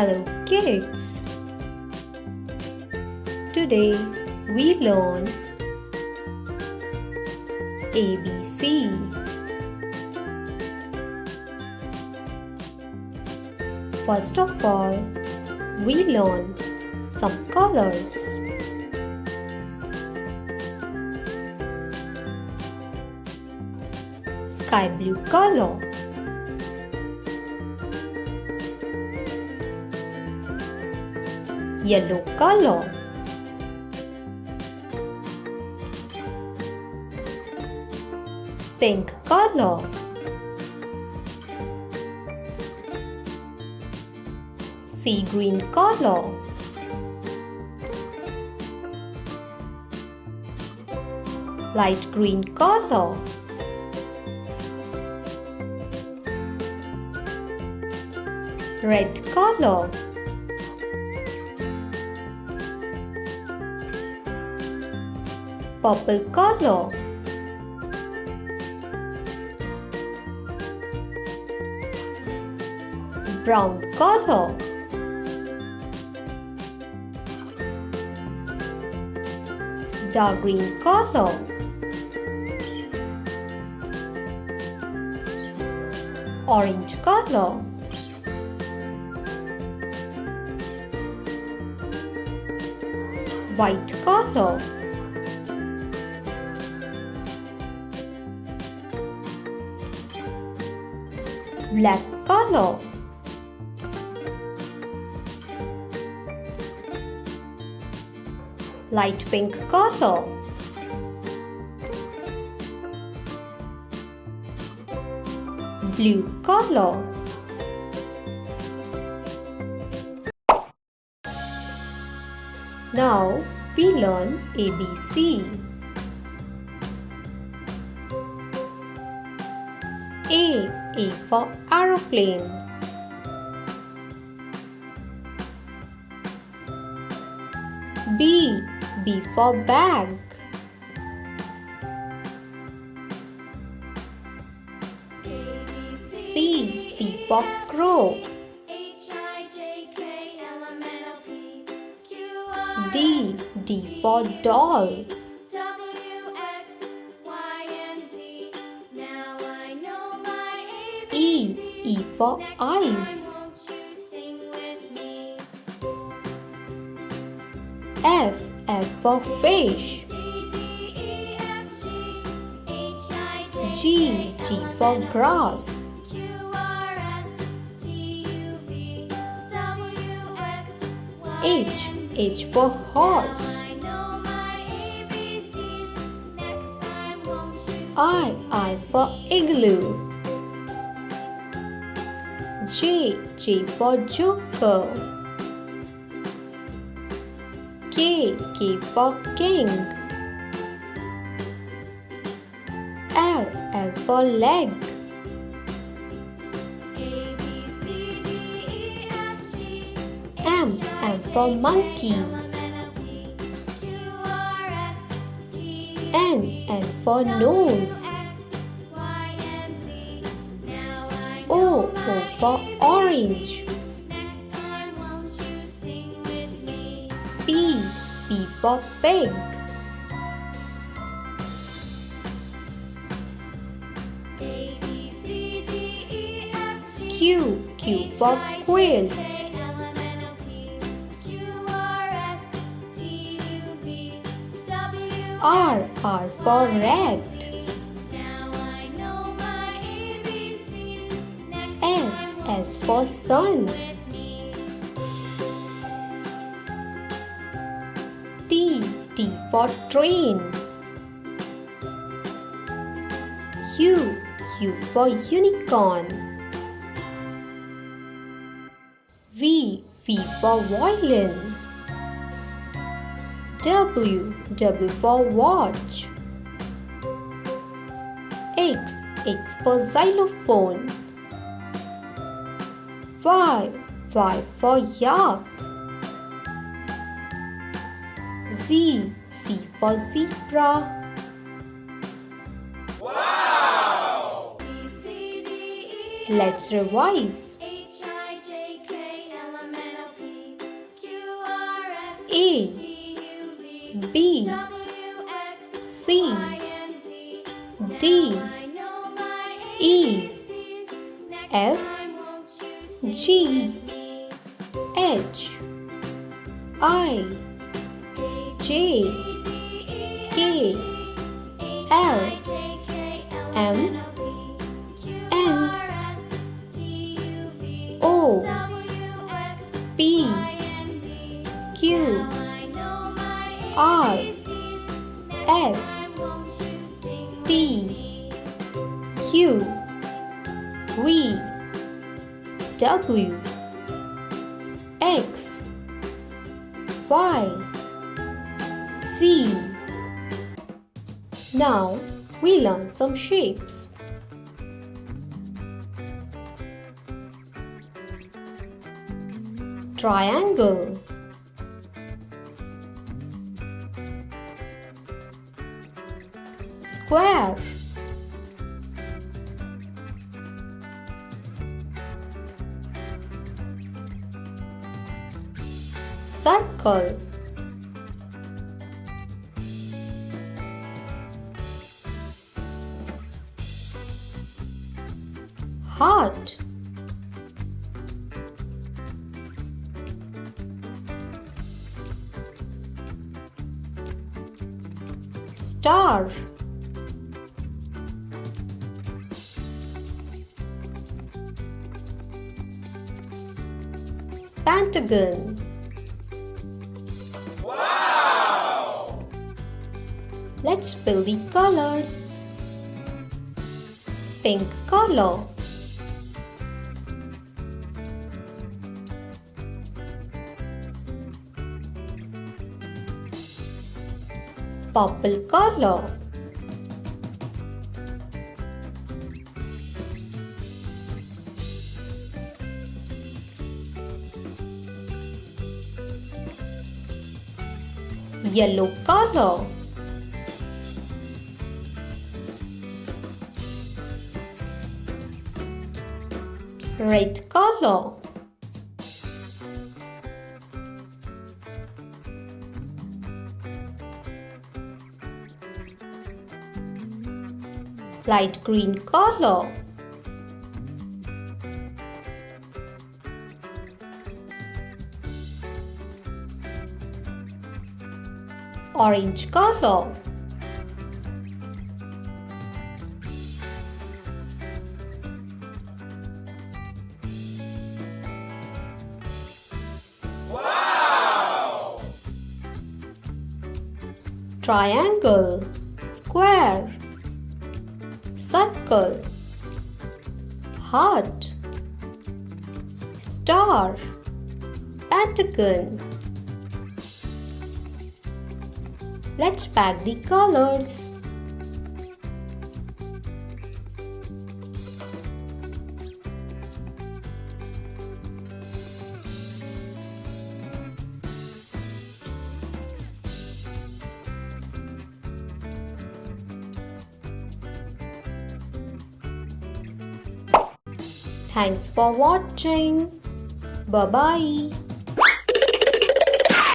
Hello kids! Today we learn ABC. First of all, we learn some colors. Sky blue color, yellow color, pink color, sea green color, light green color, red color, purple color, brown color, dark green color, orange color, white color, black color, light pink color, blue color. Now we learn ABC. A for aeroplane. B for bag. C for crow. D for doll. E for eyes. F for fish. G for grass. H for horse. I for igloo. J for joker. K for king. L for leg. M for monkey. N for nose. O for orange. P for pig. Q for quilt. R for rat. S for sun. T for train. U for unicorn. V for violin. W for watch. X for xylophone. Y for yak. Z for zebra. Wow! Let's revise. A B C D E F G H I J K L M N O P Q R S T U V W X Y Z. Now we learn some shapes. Triangle, square, circle, heart, star, pentagon. Wow! Let's fill the colors. Pink color, purple color, yellow color, red color, light green color, orange color, Wow! triangle, square, circle, heart, star, pentagon. Let's pack the colors. Thanks for watching. Bye-bye.